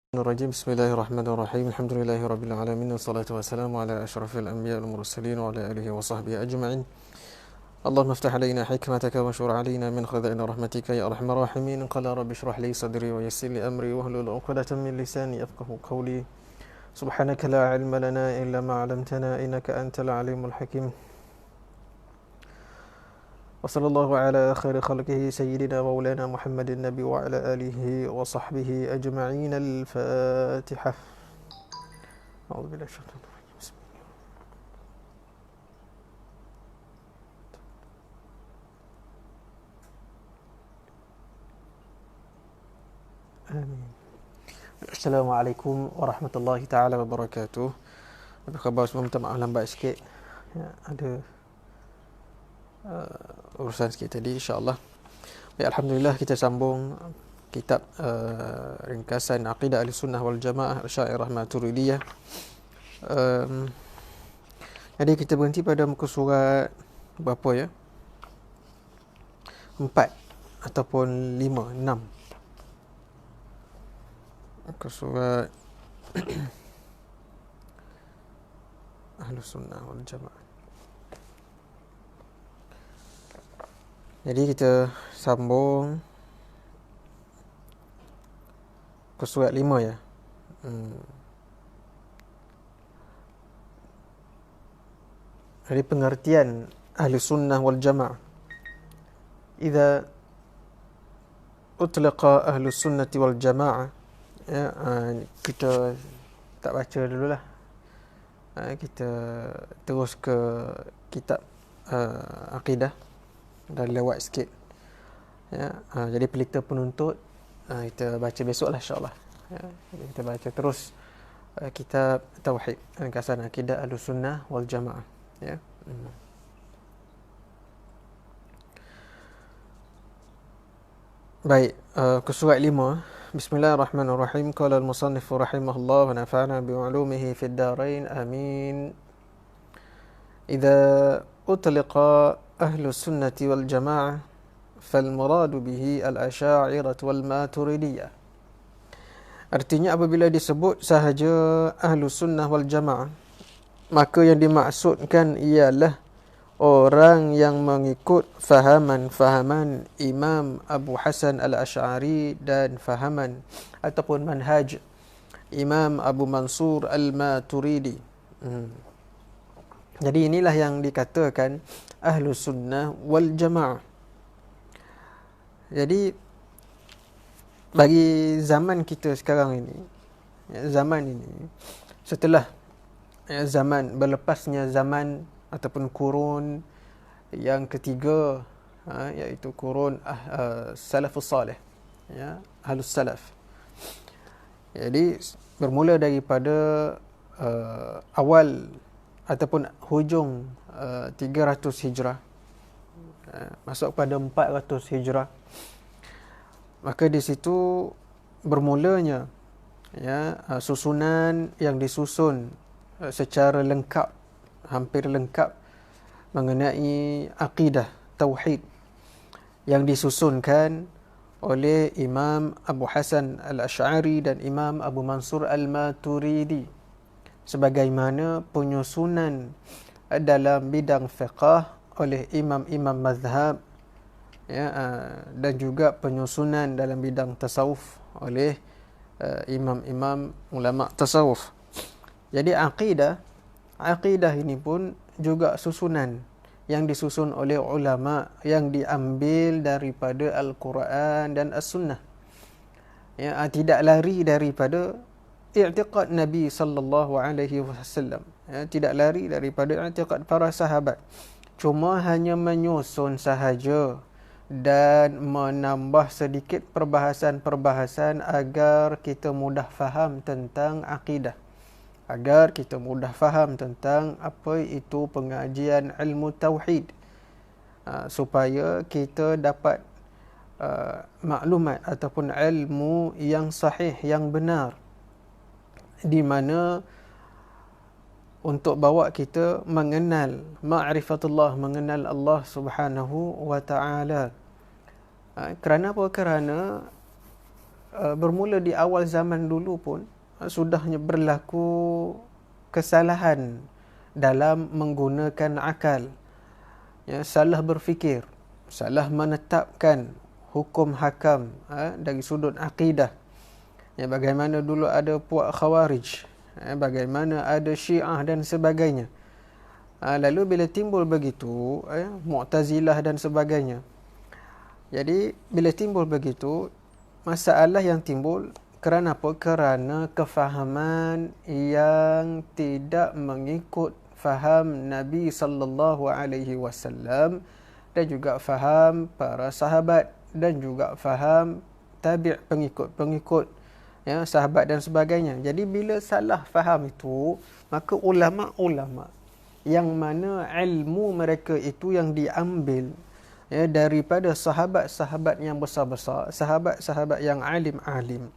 الرجيم بسم الله الرحمن الرحيم الحمد لله رب العالمين والصلاة والسلام على أشرف الأنبياء والمرسلين وعلى آله وصحبه أجمعين. اللهم افتح علينا حكمتك وانشر علينا من خزائن رحمتك يا أرحم الراحمين. قال رب اشرح لي صدري ويسر لي أمري واحلل عقدة من لساني يفقهوا قولي. سبحانك لا علم لنا إلا ما علمتنا إنك أنت العليم الحكيم. وصلى الله على خير خلقه سيدنا مولانا محمد النبي وعلى آله وصحبه أجمعين. الفاتحة. أعوذ بالله من الشيطان الرجيم. بسم الله. آمين. Assalamualaikum warahmatullahi taala wabarakatuh. Apa khabar semua? Minta maaf lambat sikit. Ya, ada urusan sikit tadi, insya-Allah. Baik, alhamdulillah kita sambung kitab ringkasan Aqidah Ahlussunnah wal Jamaah Asy'ariyah Maturidiyah. Jadi kita berhenti pada muka surat berapa ya? 4 ataupun 5, 6. Muka surat Ahlussunnah wal Jamaah. Jadi kita sambung ke surat 5 ya. Jadi pengertian Ahlussunnah wal Jamaah. Idza utlaqa Ahlussunnah wal Jamaah, ya, kita tak baca dululah. Kita terus ke kitab akidah dan lewat sikit. Ya, jadi pelita penuntut kita baca besoklah insya-Allah. Ya, jadi kita baca terus kitab tauhid, ringkasan akidah Ahlussunnah wal Jamaah, ya. Baik, ke surat 5. Bismillahirrahmanirrahim. Qala al-musannif rahimahullah wa nafa'ana bi 'ulumihi fid dharain. Amin. Idza utliqa Ahlus Sunnati wal Jamaah fal muradu bihi al-Asy'ariyah wal Maturidiyah. Artinya apabila disebut sahaja Ahlus Sunnah wal Jamaah, maka yang dimaksudkan ialah orang yang mengikut fahaman Imam Abu Hasan al-Asy'ari dan fahaman ataupun manhaj Imam Abu Mansur al-Maturidi. Jadi inilah yang dikatakan Ahlus Sunnah wal Jamaah. Jadi bagi zaman kita sekarang ini, setelah zaman berlepasnya zaman ataupun kurun yang ketiga, iaitu kurun salafus salih, ya, Ahlus Salaf. Jadi bermula daripada awal ataupun hujung 300 Hijrah masuk pada 400 Hijrah, maka di situ bermulanya, ya, susunan yang disusun secara lengkap, hampir lengkap mengenai akidah tauhid yang disusunkan oleh Imam Abu Hasan al-Asy'ari dan Imam Abu Mansur al-Maturidi, sebagaimana penyusunan dalam bidang fiqh oleh imam-imam mazhab, ya, dan juga penyusunan dalam bidang tasawuf oleh imam-imam ulama tasawuf. Jadi akidah ini pun juga susunan yang disusun oleh ulama yang diambil daripada Al-Quran dan As-Sunnah. Ya, tidak lari daripada i'tiqad Nabi sallallahu alaihi wasallam, ya, tidak lari daripada i'tiqad para sahabat, cuma hanya menyusun sahaja dan menambah sedikit perbahasan-perbahasan agar kita mudah faham tentang akidah, agar kita mudah faham tentang apa itu pengajian ilmu tauhid, supaya kita dapat maklumat ataupun ilmu yang sahih, yang benar, di mana untuk bawa kita mengenal ma'rifatullah, mengenal Allah Subhanahu wa taala. Kerana apa? Kerana bermula di awal zaman dulu pun sudahnya berlaku kesalahan dalam menggunakan akal, ya, salah berfikir, salah menetapkan hukum hakam dari sudut akidah. Ya, bagaimana dulu ada puak Khawarij, bagaimana ada Syiah dan sebagainya. Lalu bila timbul begitu, Mu'tazilah dan sebagainya. Jadi bila timbul begitu, masalah yang timbul kerana apa? Kerana kefahaman yang tidak mengikut faham Nabi sallallahu alaihi wasallam dan juga faham para sahabat dan juga faham tabi' pengikut-pengikut, ya, sahabat dan sebagainya. Jadi bila salah faham itu, maka ulama-ulama yang mana ilmu mereka itu yang diambil, ya, daripada sahabat-sahabat yang besar-besar, sahabat-sahabat yang alim-alim,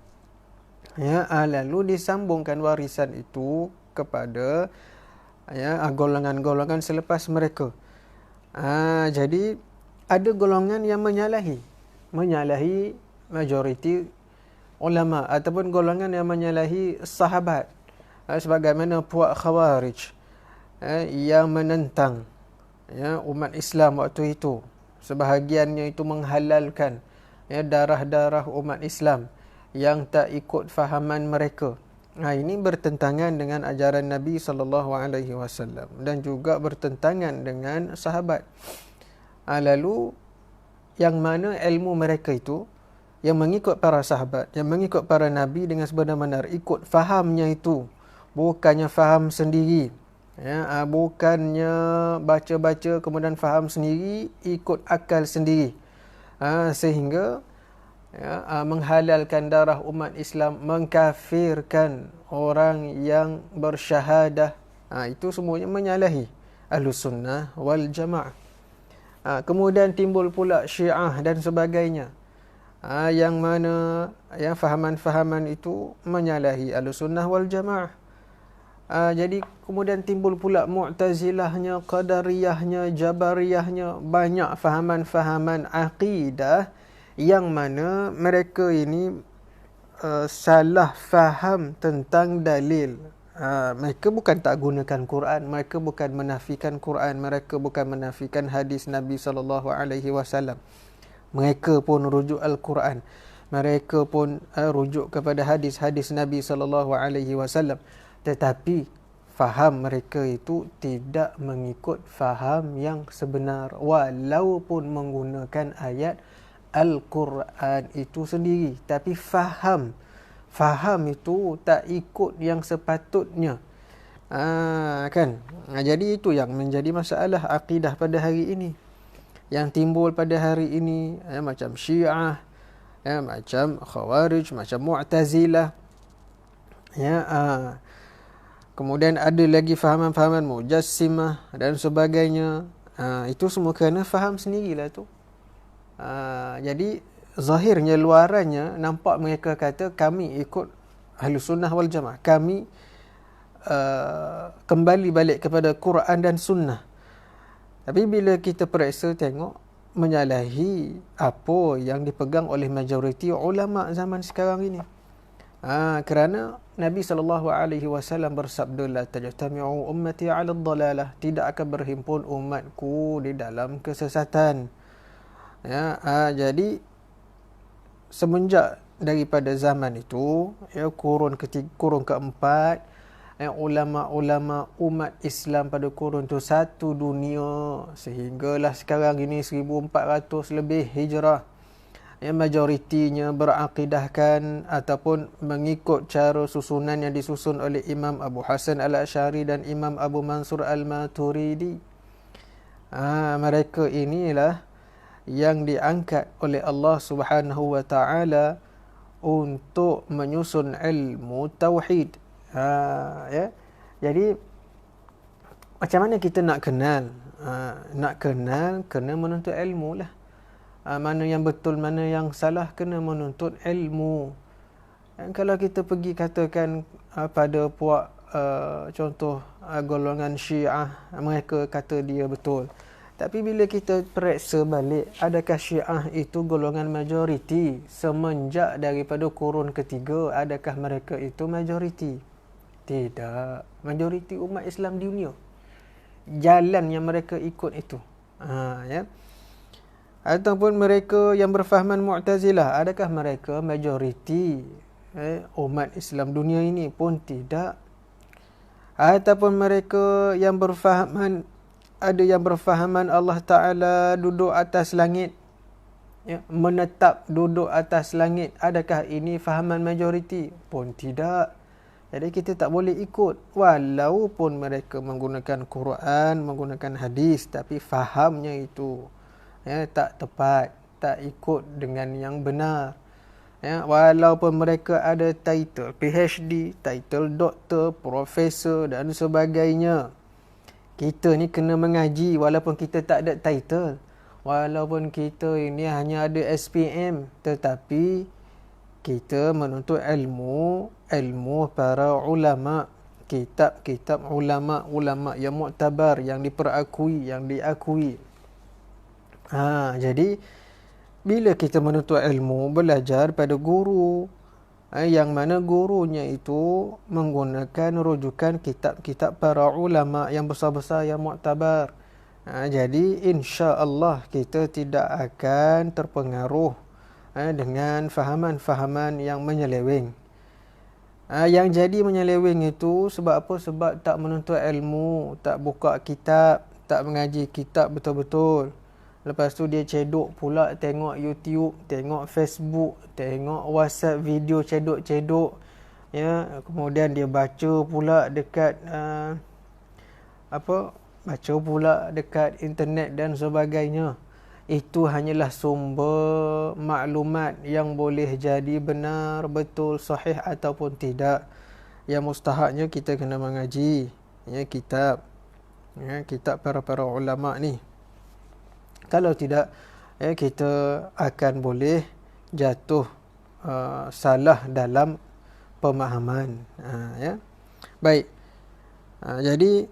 ya, lalu disambungkan warisan itu kepada, ya, golongan-golongan selepas mereka. Jadi ada golongan yang menyalahi majoriti ulama ataupun golongan yang menyalahi sahabat, sebagaimana puak Khawarij, yang menentang, ya, umat Islam waktu itu. Sebahagiannya itu menghalalkan, ya, darah-darah umat Islam yang tak ikut fahaman mereka. Ini bertentangan dengan ajaran Nabi SAW dan juga bertentangan dengan sahabat. Lalu yang mana ilmu mereka itu yang mengikut para sahabat, yang mengikut para nabi dengan sebenar-benar, ikut fahamnya itu, bukannya faham sendiri, ya, bukannya baca-baca kemudian faham sendiri, ikut akal sendiri, sehingga, ya, menghalalkan darah umat Islam, mengkafirkan orang yang bersyahadah. Itu semuanya menyalahi Ahlus Sunnah wal Jamaah. Kemudian timbul pula Syiah dan sebagainya, yang mana, ya, fahaman-fahaman itu menyalahi Ahlus Sunnah wal Jamaah. Jadi kemudian timbul pula Mu'tazilahnya, Qadariyahnya, Jabariyahnya, banyak fahaman-fahaman akidah yang mana mereka ini salah faham tentang dalil. Mereka bukan tak gunakan Quran, mereka bukan menafikan Quran, mereka bukan menafikan hadis Nabi SAW. Mereka pun rujuk Al-Quran, mereka pun rujuk kepada hadis-hadis Nabi SAW. Tetapi faham mereka itu tidak mengikut faham yang sebenar, walaupun menggunakan ayat Al-Quran itu sendiri. Tapi faham itu tak ikut yang sepatutnya. Kan? Jadi itu yang menjadi masalah akidah pada hari ini, yang timbul pada hari ini, macam Syiah, macam Khawarij, macam Mu'tazilah, kemudian ada lagi fahaman-fahaman Mujassimah dan sebagainya. Itu semua kerana faham sendirilah tu. Jadi zahirnya, luarannya nampak mereka kata kami ikut Ahlus Sunnah wal Jamaah, kami kembali balik kepada Quran dan Sunnah. Tapi bila kita periksa tengok, menyalahi apa yang dipegang oleh majoriti ulama zaman sekarang ini. Kerana Nabi SAW bersabda, la tajtami'u ummati 'ala ad-dalalah, tidak akan berhimpun umatku di dalam kesesatan. Jadi semenjak daripada zaman itu, kurun keempat, ulama-ulama umat Islam pada kurun itu satu dunia, sehinggalah sekarang ini 1400 lebih hijrah, majoritinya berakidahkan ataupun mengikut cara susunan yang disusun oleh Imam Abu Hasan Al-Asy'ari dan Imam Abu Mansur Al-Maturidi. Mereka inilah yang diangkat oleh Allah Subhanahu wa taala untuk menyusun ilmu tauhid. Jadi macam mana kita nak kenal? Nak kenal kena menuntut ilmu lah. Mana yang betul, mana yang salah, kena menuntut ilmu. Kalau kita pergi katakan pada puak contoh golongan Syiah, mereka kata dia betul, Tapi bila kita periksa balik, adakah Syiah itu golongan majoriti semenjak daripada kurun ketiga? Adakah mereka itu majoriti? Tidak. Majoriti umat Islam di dunia, jalan yang mereka ikut itu. Ya. Ataupun mereka yang berfahaman Mu'tazilah, adakah mereka majoriti umat Islam dunia ini? Pun tidak. Ataupun mereka yang berfahaman, ada yang berfahaman Allah Ta'ala duduk atas langit, ya, menetap duduk atas langit, adakah ini fahaman majoriti? Pun tidak. Jadi kita tak boleh ikut walaupun mereka menggunakan Quran, menggunakan hadis, tapi fahamnya itu tak tepat, tak ikut dengan yang benar. Walaupun mereka ada title PhD, title doktor, profesor dan sebagainya, kita ni kena mengaji walaupun kita tak ada title, walaupun kita ini hanya ada SPM, tetapi kita menuntut ilmu para ulama, kitab-kitab ulama yang muktabar, yang diperakui, yang diakui. Jadi bila kita menuntut ilmu, belajar pada guru, yang mana gurunya itu menggunakan rujukan kitab-kitab para ulama yang besar-besar, yang muktabar. Jadi insya-Allah kita tidak akan terpengaruh dengan fahaman-fahaman yang menyeleweng. Yang jadi menyeleweng itu sebab apa? Sebab tak menuntut ilmu, tak buka kitab, tak mengaji kitab betul-betul. Lepas tu dia cedok pula tengok YouTube, tengok Facebook, tengok WhatsApp video cedok-cedok. Ya, kemudian dia baca pula dekat baca pula dekat internet dan sebagainya. Itu hanyalah sumber maklumat yang boleh jadi benar, betul, sahih ataupun tidak. Yang mustahaknya kita kena mengaji kitab, kitab para ulama ni. Kalau tidak, kita akan boleh jatuh salah dalam pemahaman. Baik. Jadi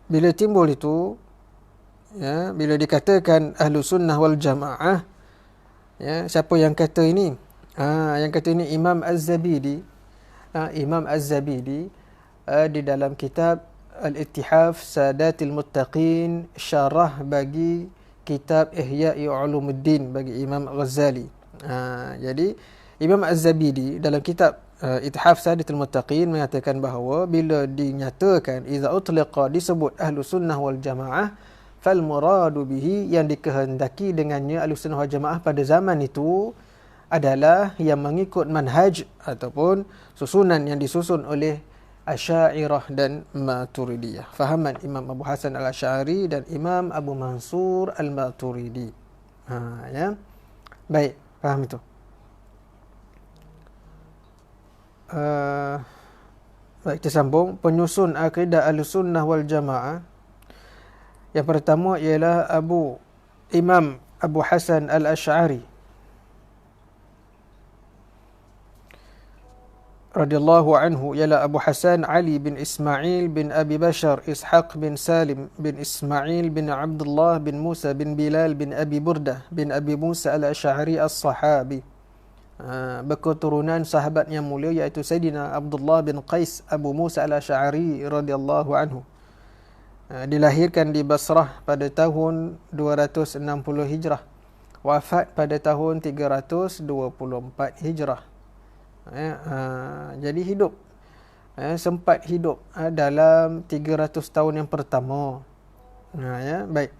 bila timbul itu, bila dikatakan ahlu sunnah wal jamaah, siapa yang kata ini? Yang kata ini Imam Az-Zabidi. Imam Az-Zabidi di dalam kitab Al-Ittihaf Sadatil Muttaqin, syarah bagi kitab Ihya'i Ulumuddin bagi Imam Ghazali. Jadi Imam Az-Zabidi dalam kitab Ittihaf Sadatil Muttaqin mengatakan bahawa bila dinyatakan iza utliqa, disebut ahlu sunnah wal jamaah, fal muradu bihi, yang dikehendaki dengannya Ahlussunnah wal Jamaah pada zaman itu adalah yang mengikut manhaj ataupun susunan yang disusun oleh Asy'ariyah dan Maturidiyah. Fahaman Imam Abu Hasan Al-Asy'ari dan Imam Abu Mansur Al-Maturidi. Ya. Baik, faham itu. Baik, kita sambung penyusun akidah Ahlussunnah wal Jamaah. Yang pertama ialah Imam Abu Hasan Al-Asy'ari radhiyallahu anhu, ialah Abu Hasan Ali bin Ismail bin Abi Bashar Ishaq bin Salim bin Ismail bin Abdullah bin Musa bin Bilal bin Abi Burdah bin Abi Musa Al-Asy'ari As-Sahabi, berketurunan sahabat yang mulia iaitu Sayyidina Abdullah bin Qais Abu Musa Al-Asy'ari radhiyallahu anhu. Dilahirkan di Basrah pada tahun 260 Hijrah, wafat pada tahun 324 Hijrah. Jadi sempat hidup dalam 300 tahun yang pertama. Baik.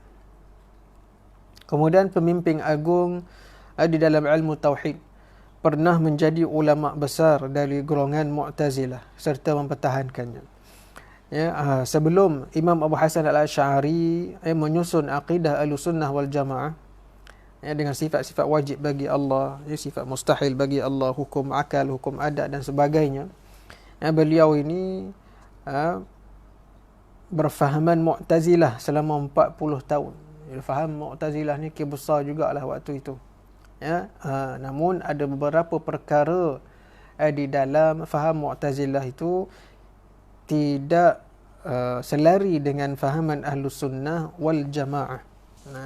Kemudian pemimpin agung di dalam ilmu tauhid, pernah menjadi ulama besar dari golongan Mu'tazilah serta mempertahankannya. Sebelum Imam Abu Hasan Al-Asy'ari menyusun akidah Ahlussunnah wal Jamaah dengan sifat-sifat wajib bagi Allah, sifat mustahil bagi Allah, hukum akal, hukum adat dan sebagainya, beliau ini berfahaman Mu'tazilah selama 40 tahun. Faham Mu'tazilah ni besar jugalah waktu itu. Namun ada beberapa perkara di dalam faham Mu'tazilah itu tidak selari dengan fahaman Ahlus Sunnah wal Jamaah.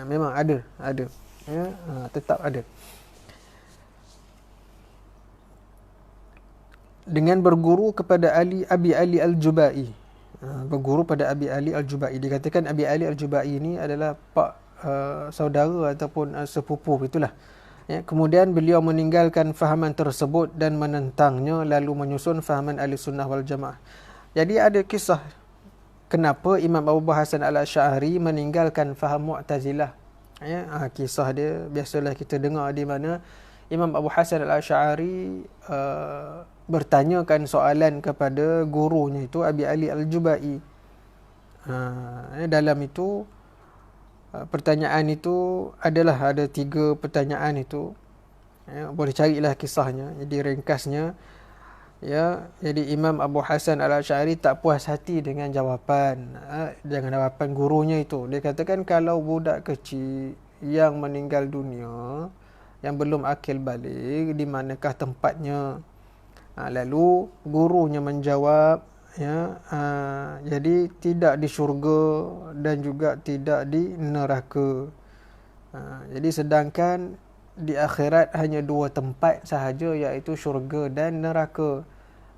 Memang ada, ya, tetap ada. Dengan berguru kepada Abi Ali Al-Jubai. Berguru pada Abi Ali Al-Jubai. Dikatakan Abi Ali Al-Jubai ini adalah saudara ataupun sepupu itulah. Ya, kemudian beliau meninggalkan fahaman tersebut dan menentangnya, lalu menyusun fahaman Ahli Sunnah wal Jamaah. Jadi ada kisah kenapa Imam Abu Hasan Al-Asy'ari meninggalkan faham Mu'tazilah. Ya, kisah dia biasalah kita dengar di mana Imam Abu Hasan Al-Asy'ari bertanyakan soalan kepada gurunya itu Abi Ali Al-Jubai. Dalam itu pertanyaan itu ada 3 pertanyaan itu. Ya, boleh carilah kisahnya. Jadi ringkasnya, ya, jadi Imam Abu Hasan Al-Asy'ari tak puas hati dengan jawapan gurunya itu. Dia katakan kalau budak kecil yang meninggal dunia, yang belum akil balik, di manakah tempatnya? Lalu gurunya menjawab, ya, jadi tidak di syurga dan juga tidak di neraka. Jadi sedangkan di akhirat hanya 2 tempat sahaja, iaitu syurga dan neraka.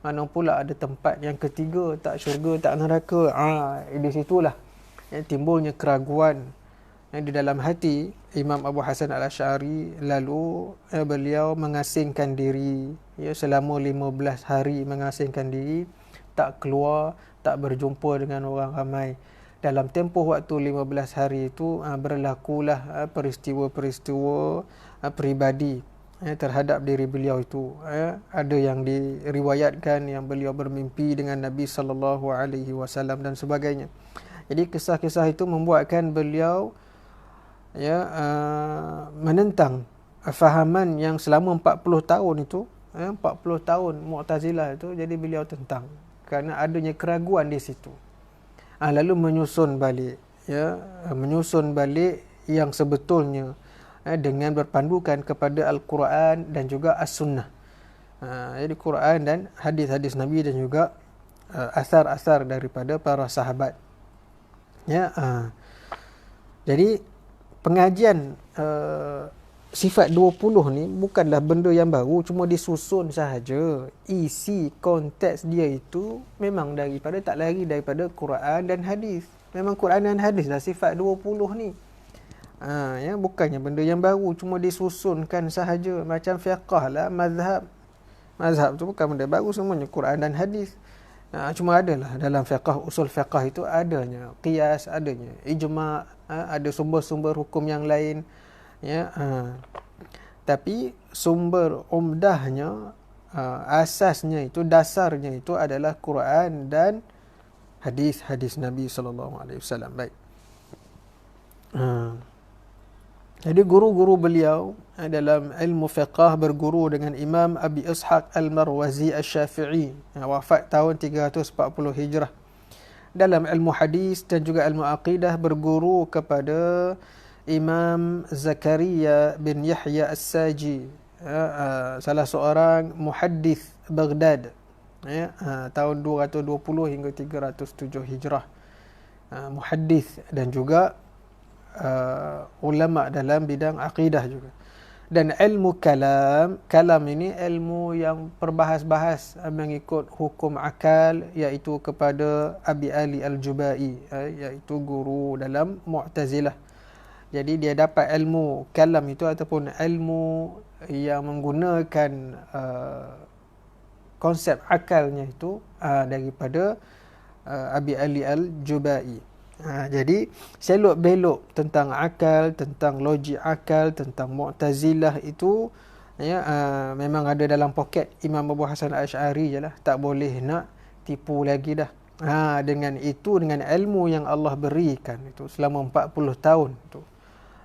Mana pula ada tempat yang ketiga, tak syurga tak neraka. Di situlah timbulnya keraguan di dalam hati Imam Abu Hasan Al-Asy'ari. Lalu beliau mengasingkan diri, ya, selama 15 hari mengasingkan diri, tak keluar, tak berjumpa dengan orang ramai. Dalam tempoh waktu 15 hari itu berlakulah peristiwa-peristiwa peribadi terhadap diri beliau itu. Ada yang diriwayatkan yang beliau bermimpi dengan Nabi sallallahu alaihi wasallam dan sebagainya. Jadi kisah-kisah itu membuatkan beliau, ya, menentang fahaman yang selama 40 tahun itu, 40 tahun Mu'tazilah itu, jadi beliau tentang kerana adanya keraguan di situ. Lalu menyusun balik yang sebetulnya dengan berpandukan kepada Al-Quran dan juga As-Sunnah. Jadi Quran dan hadis-hadis Nabi dan juga asar-asar daripada para sahabat. Ya, jadi pengajian sifat 20 ni bukanlah benda yang baru, cuma disusun sahaja. Isi konteks dia itu memang tak lari daripada Quran dan hadis. Memang Quran dan hadis lah sifat 20 ni. Ya, bukannya benda yang baru, cuma disusunkan sahaja. Macam fiqh lah, mazhab tu bukan benda baru, semuanya Quran dan hadis. Cuma adalah dalam fiqh, usul fiqh itu adanya qiyas, adanya ijma', ada sumber-sumber hukum yang lain, ya. Tapi sumber umdahnya, asasnya itu, dasarnya itu adalah Quran dan hadis Nabi sallallahu alaihi wasallam. Baik. Jadi guru-guru beliau dalam ilmu fiqh berguru dengan Imam Abi Ishaq Al-Marwazi Asy-Syafi'i, wafat tahun 340 Hijrah. Dalam ilmu hadis dan juga ilmu aqidah berguru kepada Imam Zakaria bin Yahya As-Saji, salah seorang muhaddis Baghdad, tahun 220 hingga 307 Hijrah. Muhaddis dan juga ulama dalam bidang akidah juga. Dan ilmu kalam ini ilmu yang berbahas-bahas mengikut hukum akal, iaitu kepada Abi Ali Al-Jubai, iaitu guru dalam Mu'tazilah. Jadi dia dapat ilmu kalam itu ataupun ilmu yang menggunakan konsep akalnya itu daripada Abi Ali Al-Jubai. Jadi selok belok tentang akal, tentang logik akal, tentang Mu'tazilah itu, ya, memang ada dalam poket Imam Abu Hasan Al-Asy'ari je lah. Tak boleh nak tipu lagi dah. Dengan itu, dengan ilmu yang Allah berikan itu selama 40 tahun tu,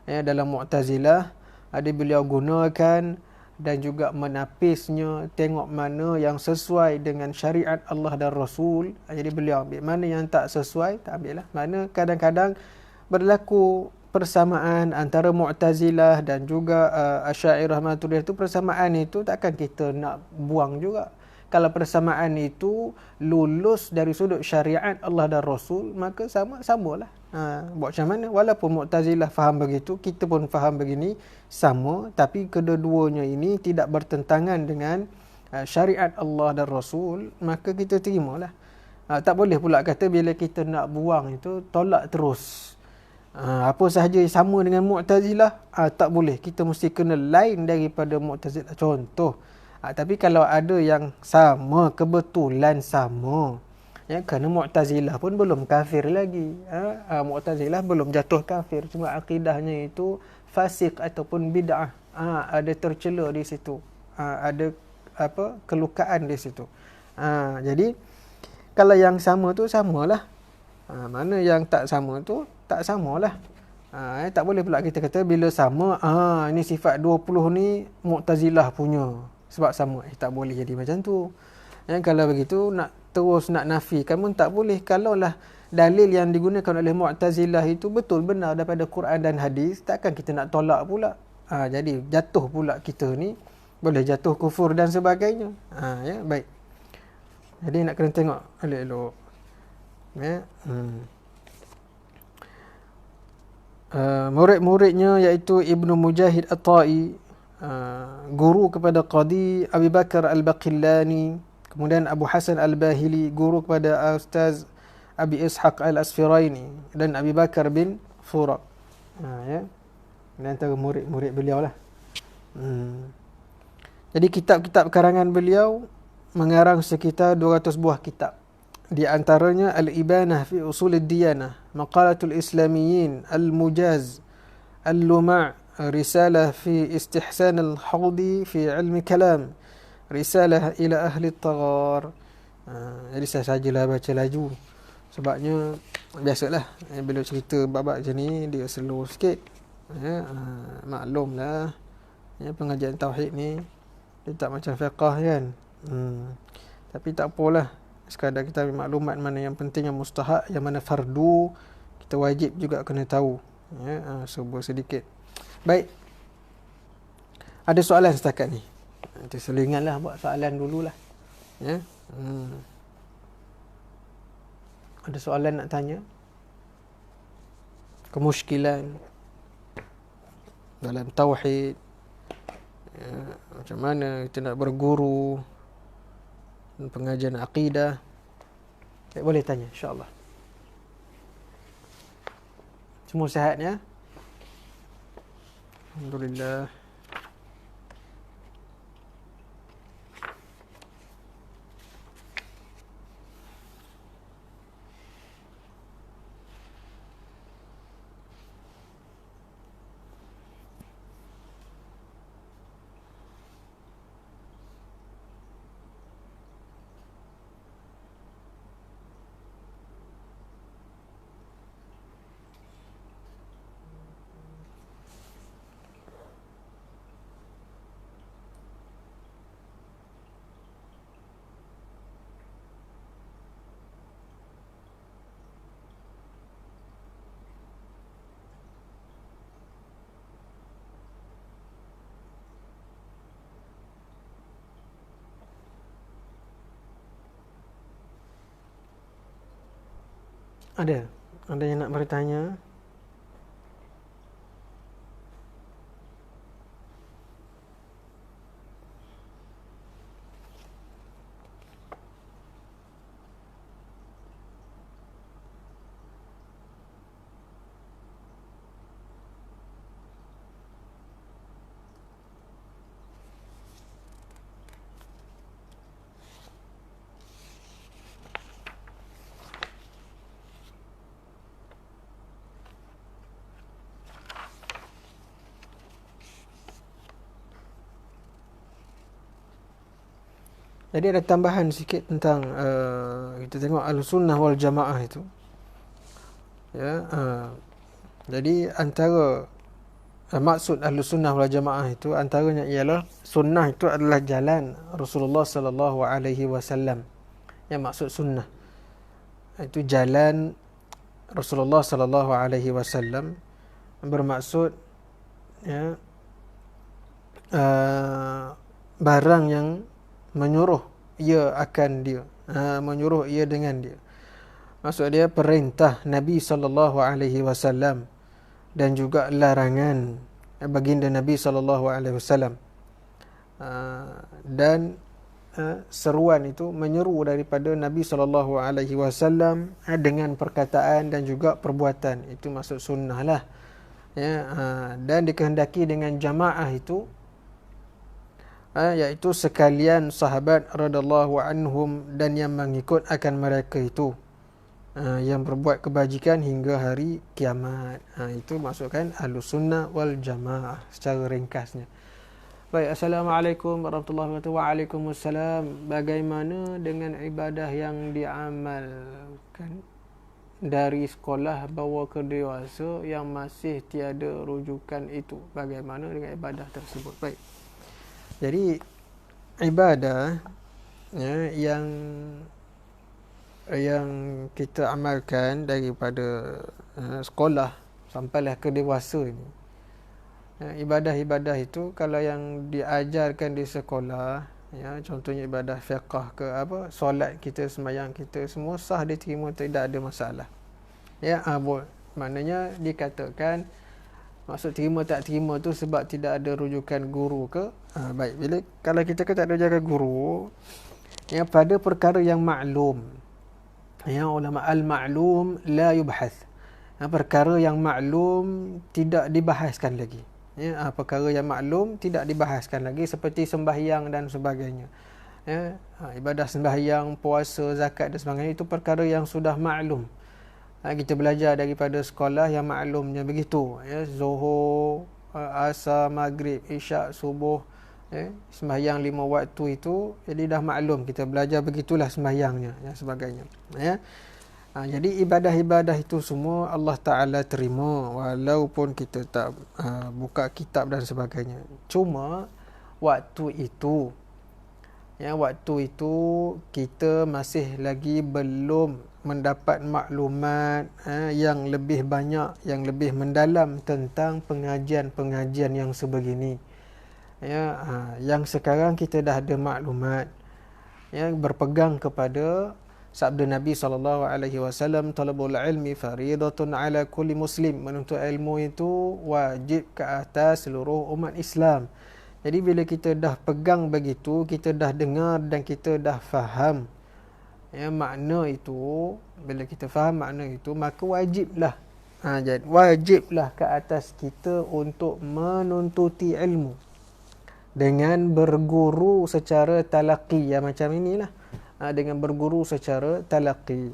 ya, dalam Mu'tazilah ada beliau gunakan dan juga menapisnya, tengok mana yang sesuai dengan syariat Allah dan Rasul. Jadi beliau ambil mana yang tak sesuai, tak ambil lah. Mana kadang-kadang berlaku persamaan antara Mu'tazilah dan juga Asy'ariyah Maturidiyah itu, persamaan itu takkan kita nak buang juga. kalau persamaan itu lulus dari sudut syariat Allah dan Rasul, maka samalah. Buat macam mana? Walaupun Mu'tazilah faham begitu, kita pun faham begini, sama, tapi kedua-duanya ini tidak bertentangan dengan syariat Allah dan Rasul, maka kita terimalah. Tak boleh pula kata bila kita nak buang itu tolak terus. Apa sahaja yang sama dengan Mu'tazilah, tak boleh. Kita mesti kena lain daripada Mu'tazilah. Contoh, tapi kalau ada yang sama, kebetulan sama, ya, kerana Mu'tazilah pun belum kafir lagi. Mu'tazilah belum jatuh kafir, cuma akidahnya itu fasik ataupun bid'ah. Ada tercela di situ. Ada kelukaan di situ. Jadi kalau yang sama tu samalah. Mana yang tak sama tu tak samalah. Tak boleh pula kita kata bila sama, ini sifat 20 ni Mu'tazilah punya sebab sama. Tak boleh jadi macam tu. Kalau begitu terus nak nafikan pun tak boleh. Kalaulah dalil yang digunakan oleh Mu'tazilah itu betul benar daripada Quran dan hadis, takkan kita nak tolak pula. Jadi jatuh pula kita ni, boleh jatuh kufur dan sebagainya. Ya, baik. Jadi nak kena tengok elok-elok. Ya. Murid-muridnya iaitu Ibnu Mujahid At-Tai, guru kepada Qadi Abi Bakar Al-Baqillani, kemudian Abu Hasan Al-Bahili, guru kepada Ustaz Abi Ishaq Al-Asfiraini dan Abi Bakar bin Fura. Ya. Ini antara murid-murid beliau lah. Jadi kitab-kitab karangan beliau mengarang sekitar 200 buah kitab. Di antaranya Al-Ibanah fi Usul Ad-Diyanah, Maqalatul Islamiyyin, Al-Mujaz, Al-Luma', Risalah fi Istihsan Al-Hawdi fi Ilmi Kalam, Risalah ila Ahli At-Taghar. Jadi saya sajalah baca laju. Sebabnya biasalah bila cerita bab-bab macam ni dia slow sikit. Ya, maklumlah. Ya, pengajian tauhid ni dia tak macam fiqh kan. Tapi tak apalah. Sekadar kita ambil maklumat mana yang penting, yang mustahak, yang mana fardu, kita wajib juga kena tahu. Ya, sebuah sedikit. Baik. Ada soalan setakat ni? Nanti selinganlah buat soalan dululah. Ya. Ada soalan nak tanya? Kemusykilan dalam tauhid. Ya, macam mana kita nak berguru, pengajian akidah. Boleh tanya, insya-Allah. Semua sihat ya? Alhamdulillah. Ada yang nak bertanya? Jadi ada tambahan sikit tentang kita tengok Ahlussunnah wal Jamaah itu. Ya, jadi antara maksud Ahlussunnah wal Jamaah itu antaranya ialah sunnah itu adalah jalan Rasulullah sallallahu alaihi wasallam. Yang maksud sunnah itu jalan Rasulullah sallallahu alaihi wasallam, bermaksud ya barang yang menyuruh ia akan dia, menyuruh ia dengan dia. Maksud dia perintah Nabi SAW dan juga larangan baginda Nabi SAW. Dan seruan itu menyeru daripada Nabi SAW dengan perkataan dan juga perbuatan. Itu maksud sunnah lah. Ya, dan dikehendaki dengan jamaah itu, iaitu sekalian sahabat radhiyallahu anhum dan yang mengikut akan mereka itu, yang berbuat kebajikan hingga hari kiamat. Itu maksudkan Ahlus Sunnah wal Jamaah secara ringkasnya. Baik, Assalamualaikum warahmatullahi wabarakatuh. Waalaikumsalam. Bagaimana dengan ibadah yang diamalkan dari sekolah bawa ke dewasa yang masih tiada rujukan itu? Bagaimana dengan ibadah tersebut? Baik. Jadi ibadah yang kita amalkan daripada sekolah sampailah ke dewasa ini, ibadah-ibadah itu kalau yang diajarkan di sekolah, contohnya ibadah fiqh ke solat kita, sembahyang kita, semua sah diterima, tidak ada masalah. Maknanya dikatakan maksud terima tak terima tu sebab tidak ada rujukan guru ke. Baik, bila kalau kita tak ada rujukan guru, pada perkara yang maklum, ulama al-ma'lum la yubhath, perkara yang maklum tidak dibahaskan lagi. Perkara yang maklum tidak dibahaskan lagi, seperti sembahyang dan sebagainya. Ibadah sembahyang, puasa, zakat dan sebagainya, itu perkara yang sudah maklum. Kita belajar daripada sekolah yang maklumnya begitu. Zuhur, asar, maghrib, isyak, subuh, sembahyang 5 waktu itu, jadi dah maklum, kita belajar begitulah sembahyangnya dan sebagainya. Jadi ibadah-ibadah itu semua Allah Ta'ala terima walaupun kita tak buka kitab dan sebagainya. Cuma waktu itu kita masih lagi belum mendapat maklumat yang lebih banyak, yang lebih mendalam tentang pengajian-pengajian yang sebegini. Yang sekarang kita dah ada maklumat, berpegang kepada sabda Nabi SAW, talabul ilmi faridatun ala kulli muslim. Menuntut ilmu itu wajib ke atas seluruh umat Islam. Jadi bila kita dah pegang begitu, kita dah dengar dan kita dah faham makna itu, bila kita faham makna itu, maka wajiblah wajiblah ke atas kita untuk menuntuti ilmu dengan berguru secara talaqi, macam inilah. Dengan berguru secara talaqi,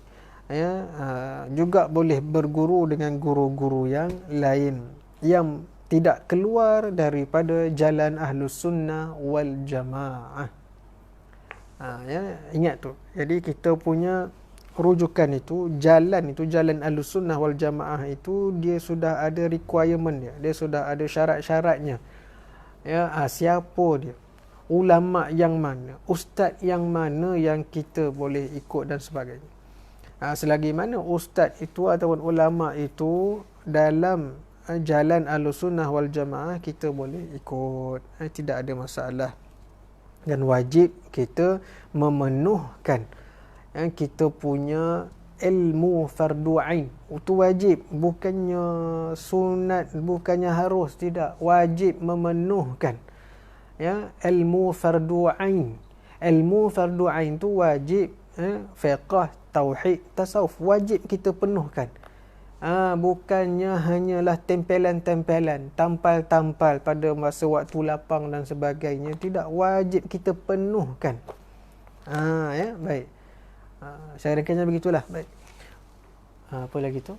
juga boleh berguru dengan guru-guru yang lain yang tidak keluar daripada jalan Ahlus Sunnah wal Jamaah. Ingat tu. Jadi kita punya rujukan itu, jalan Ahlus Sunnah wal Jamaah itu, dia sudah ada requirement dia sudah ada syarat-syaratnya. Siapa dia, ulama yang mana, ustaz yang mana yang kita boleh ikut dan sebagainya. Selagi mana ustaz itu ataupun ulama itu dalam jalan Ahlussunnah wal Jamaah, kita boleh ikut, tidak ada masalah. Dan wajib kita memenuhkan kita punya ilmu fardu ain. Itu wajib, bukannya sunat, bukannya harus, tidak, wajib memenuhkan ilmu fardu ain. Ilmu fardu ain tu wajib, fiqh, tauhid, tasawuf, wajib kita penuhkan. Bukannya hanyalah tempelan-tempelan, tampal-tampal pada masa waktu lapang dan sebagainya, tidak, wajib kita penuhkan. Baik. Saya rakanya begitulah. Baik. Apa lagi tu?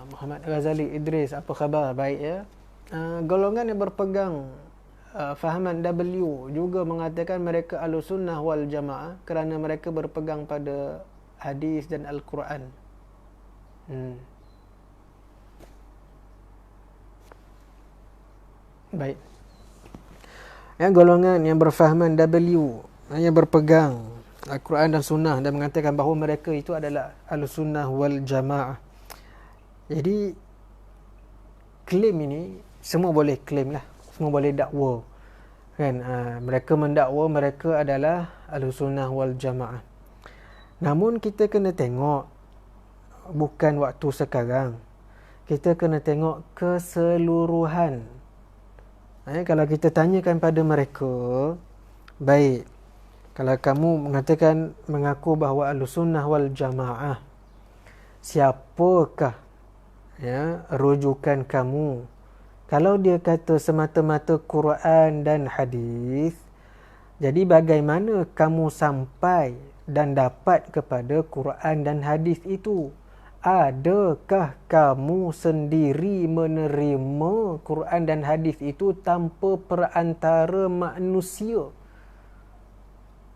Muhammad Ghazali Idris, apa khabar? Baik golongan yang berpegang fahaman W juga mengatakan mereka Ahlussunnah wal Jamaah kerana mereka berpegang pada hadis dan Al-Quran. Baik. Golongan yang berfahaman W, yang berpegang Al-Quran dan Sunnah dan mengatakan bahawa mereka itu adalah Ahlussunnah wal Jamaah. Jadi klaim ini semua boleh claim lah, semua boleh dakwa. kan. Mereka mendakwa mereka adalah Ahlussunnah wal Jamaah. Namun kita kena tengok, bukan waktu sekarang, kita kena tengok keseluruhan. Kalau kita tanyakan pada mereka, baik, kalau kamu mengatakan mengaku bahawa Ahlussunnah wal Jamaah, siapakah rujukan kamu? Kalau dia kata semata-mata Quran dan hadis, jadi bagaimana kamu sampai dan dapat kepada Quran dan hadis itu? Adakah kamu sendiri menerima Quran dan hadis itu tanpa perantara manusia?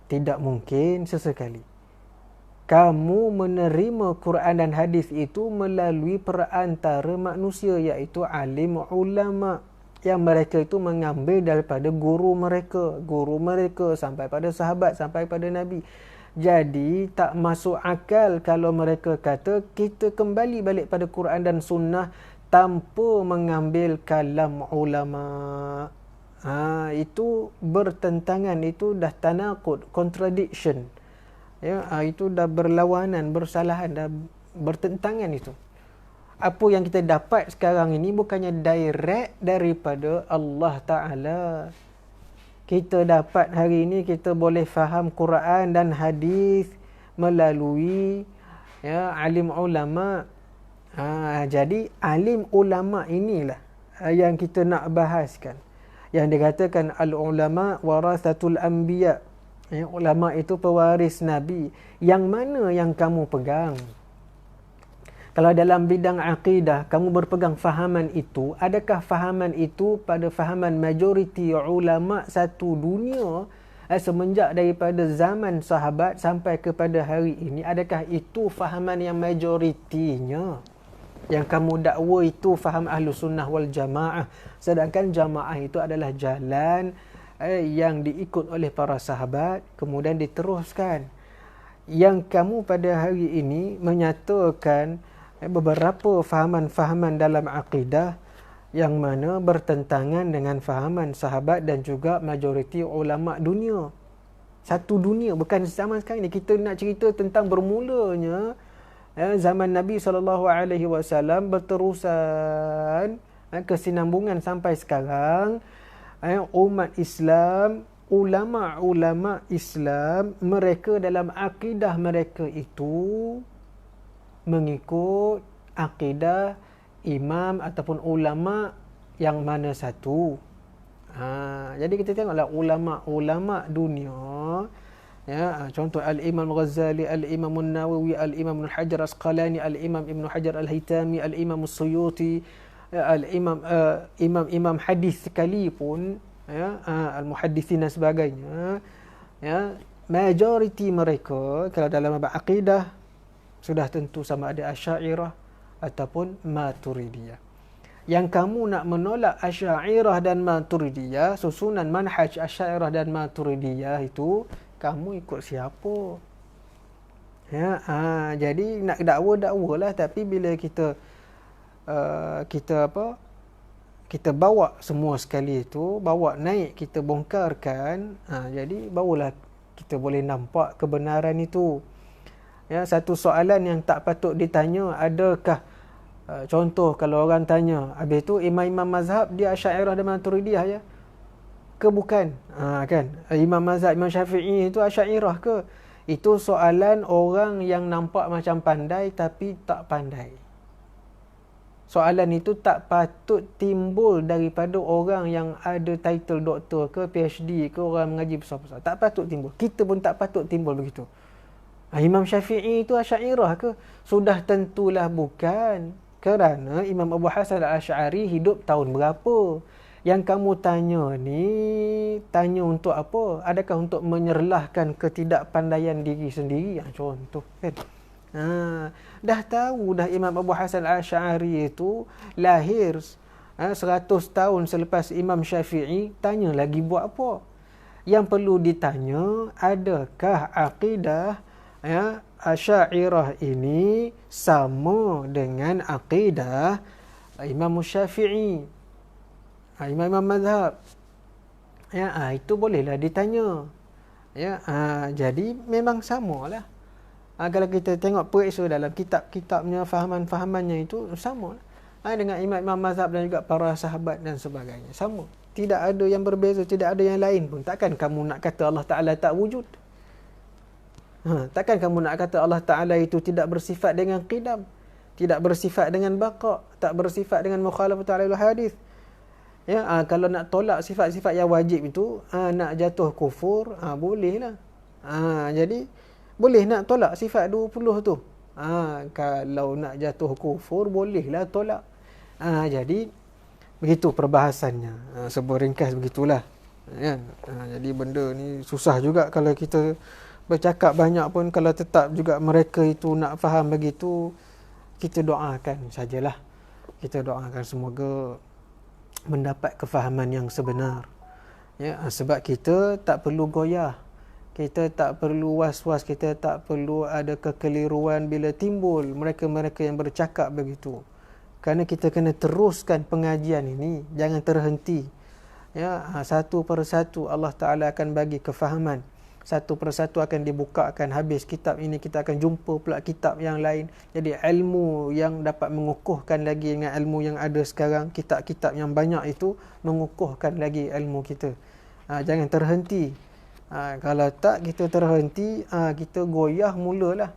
Tidak mungkin sesekali. Kamu menerima Quran dan hadis itu melalui perantara manusia, iaitu alim ulama, yang mereka itu mengambil daripada guru mereka sampai pada sahabat, sampai pada Nabi. Jadi tak masuk akal kalau mereka kata kita kembali balik pada Quran dan sunnah tanpa mengambil kalam ulama. Itu bertentangan, itu dah tanaqud, contradiction. Itu dah berlawanan, bersalahan, dah bertentangan itu. Apa yang kita dapat sekarang ini bukannya direct daripada Allah Ta'ala. Kita dapat hari ini, kita boleh faham Quran dan hadis melalui alim ulama. Jadi alim ulama inilah yang kita nak bahaskan. Yang dikatakan al-ulama warathatul anbiya. Ulama itu pewaris Nabi. Yang mana yang kamu pegang? Kalau dalam bidang akidah, kamu berpegang fahaman itu, adakah fahaman itu pada fahaman majoriti ulama satu dunia semenjak daripada zaman sahabat sampai kepada hari ini? Adakah itu fahaman yang majoritinya? Yang kamu dakwa itu faham Ahlussunnah wal Jamaah. Sedangkan Jamaah itu adalah jalan yang diikut oleh para sahabat, kemudian diteruskan. Yang kamu pada hari ini menyatakan beberapa fahaman-fahaman dalam akidah yang mana bertentangan dengan fahaman sahabat dan juga majoriti ulama dunia. Satu dunia, bukan zaman sekarang ni. Kita nak cerita tentang bermulanya zaman Nabi SAW berterusan kesinambungan sampai sekarang. Umat Islam, ulama-ulama Islam, mereka dalam akidah mereka itu mengikut akidah imam ataupun ulama yang mana satu. Jadi kita tengoklah ulama-ulama dunia, contoh Al-Imam Ghazali, Al-Imam Nawawi, Al-Imam Ibn Hajar Asqalani, Al-Imam Ibn Hajar Al-Haytami, Al-Imam Suyuti, imam hadis sekalipun, al-muhaddithin dan sebagainya, majoriti mereka kalau dalam bab akidah sudah tentu sama ada Asy'ariyah ataupun Maturidiyah. Yang kamu nak menolak Asy'ariyah dan Maturidiyah, susunan manhaj Asy'ariyah dan Maturidiyah itu, kamu ikut siapa? Jadi nak dakwa-dakwalah, tapi bila kita bawa semua sekali itu, bawa naik, kita bongkarkan, jadi barulah kita boleh nampak kebenaran itu. Satu soalan yang tak patut ditanya, adakah contoh kalau orang tanya, habis tu imam-imam mazhab dia Asy'ariyah dan Maturidiyah ke bukan? Kan, imam mazhab Imam Syafi'i itu Asy'ariyah ke? Itu soalan orang yang nampak macam pandai tapi tak pandai. Soalan itu tak patut timbul daripada orang yang ada title doktor ke PhD ke, orang mengaji besar-besar. Tak patut timbul. Kita pun tak patut timbul begitu. Imam Syafi'i itu Asy'ariyah ke? Sudah tentulah bukan. Kerana Imam Abu Hasan Al-Asy'ari hidup tahun berapa? Yang kamu tanya ni, tanya untuk apa? Adakah untuk menyerlahkan ketidakpandaian diri sendiri? Contoh kan. Dah tahu dah Imam Abu Hasan Al-Asy'ari itu lahir 100 tahun selepas Imam Syafi'i, tanya lagi buat apa? Yang perlu ditanya, adakah akidah Asy'ariyah ini sama dengan akidah Imam Syafi'i, imam-imam mazhab? Ya, itu bolehlah ditanya. Ya, jadi memang samalah. Kalau kita tengok periksa dalam kitab-kitabnya, fahaman-fahamannya itu sama. Dengan imam-imam mazhab dan juga para sahabat dan sebagainya. Sama. Tidak ada yang berbeza, tidak ada yang lain pun. Takkan kamu nak kata Allah Ta'ala tak wujud? Takkan kamu nak kata Allah Ta'ala itu tidak bersifat dengan qidam, tidak bersifat dengan baqa, tak bersifat dengan mukhalafat alal hadis? Ya, kalau nak tolak sifat-sifat yang wajib itu, nak jatuh kufur, bolehlah. Jadi boleh nak tolak sifat 20 tu. Kalau nak jatuh kufur, bolehlah tolak. Jadi begitu perbahasannya. Sebuah ringkas begitulah. Ya. Jadi benda ni susah juga kalau kita bercakap banyak pun, kalau tetap juga mereka itu nak faham begitu, kita doakan sajalah. Kita doakan semoga mendapat kefahaman yang sebenar. Ya, sebab kita tak perlu goyah. Kita tak perlu was-was, kita tak perlu ada kekeliruan bila timbul mereka-mereka yang bercakap begitu. Kerana kita kena teruskan pengajian ini, jangan terhenti. Ya, satu persatu Allah Ta'ala akan bagi kefahaman. Satu persatu akan dibukakan. Habis kitab ini, kita akan jumpa pula kitab yang lain. Jadi ilmu yang dapat mengukuhkan lagi dengan ilmu yang ada sekarang, kitab-kitab yang banyak itu mengukuhkan lagi ilmu kita. Jangan terhenti. Kalau tak kita terhenti, kita goyah mulalah.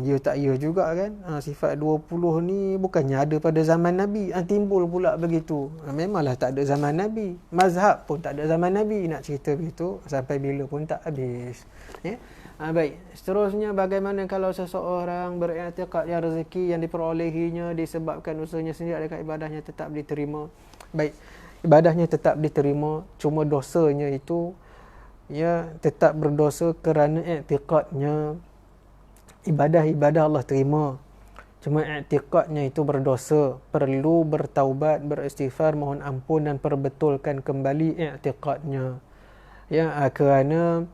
Ya tak ya juga kan. Sifat 20 ni bukannya ada pada zaman Nabi. Timbul pula begitu. Memanglah tak ada zaman Nabi. Mazhab pun tak ada zaman Nabi. Nak cerita begitu sampai bila pun tak habis. Ya? Baik. Seterusnya, bagaimana kalau seseorang beriktikad yang rezeki yang diperolehinya disebabkan usahanya sendiri, adakah ibadahnya tetap diterima? Baik. Ibadahnya tetap diterima. Cuma dosanya itu, ya, tetap berdosa kerana iktikadnya. Ibadah-ibadah Allah terima. Cuma i'tiqadnya itu berdosa. Perlu bertaubat, beristighfar, mohon ampun dan perbetulkan kembali i'tiqadnya. Ya, kerana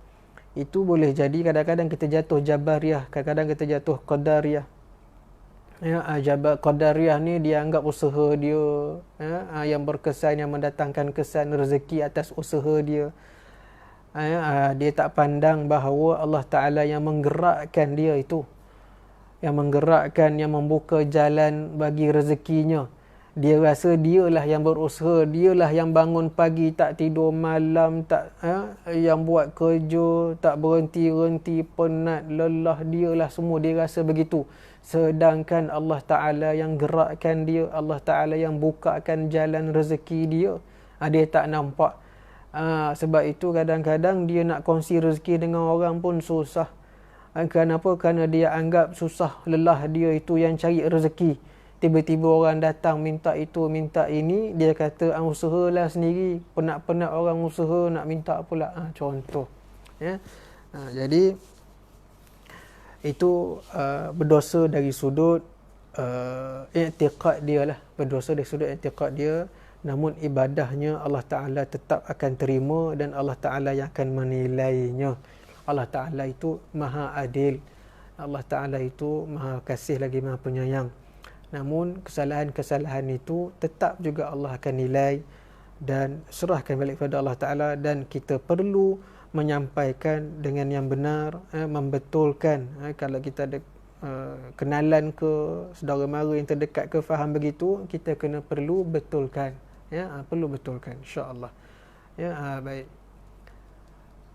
itu boleh jadi kadang-kadang kita jatuh jabariyah, kadang-kadang kita jatuh qadariyah. Ya, qadariyah ni dia anggap usaha dia, ya, yang berkesan, yang mendatangkan kesan rezeki atas usaha dia. Dia tak pandang bahawa Allah Ta'ala yang menggerakkan dia itu, yang menggerakkan, yang membuka jalan bagi rezekinya. Dia rasa dialah yang berusaha, dialah yang bangun pagi tak tidur malam, yang buat kerja tak berhenti-henti, penat, lelah, dialah semua, dia rasa begitu. Sedangkan Allah Ta'ala yang gerakkan dia, Allah Ta'ala yang bukakan jalan rezeki dia, dia tak nampak. Sebab itu kadang-kadang dia nak kongsi rezeki dengan orang pun susah. Kenapa? Kerana dia anggap susah, lelah dia itu yang cari rezeki. Tiba-tiba orang datang minta itu, minta ini, dia kata usahalah sendiri. Penat-penat orang usaha nak minta pula. Contoh. Ya. Jadi itu berdosa dari sudut i'tiqad dia lah. Berdosa dari sudut i'tiqad dia. Namun ibadahnya Allah Ta'ala tetap akan terima dan Allah Ta'ala yang akan menilainya. Allah Ta'ala itu maha adil. Allah Ta'ala itu maha kasih lagi maha penyayang. Namun kesalahan-kesalahan itu tetap juga Allah akan nilai dan serahkan balik kepada Allah Ta'ala. Dan kita perlu menyampaikan dengan yang benar, membetulkan. Kalau kita ada kenalan ke saudara mara yang terdekat ke faham begitu, kita kena perlu betulkan. Ya, perlu betulkan, insya-Allah. Ya, baik.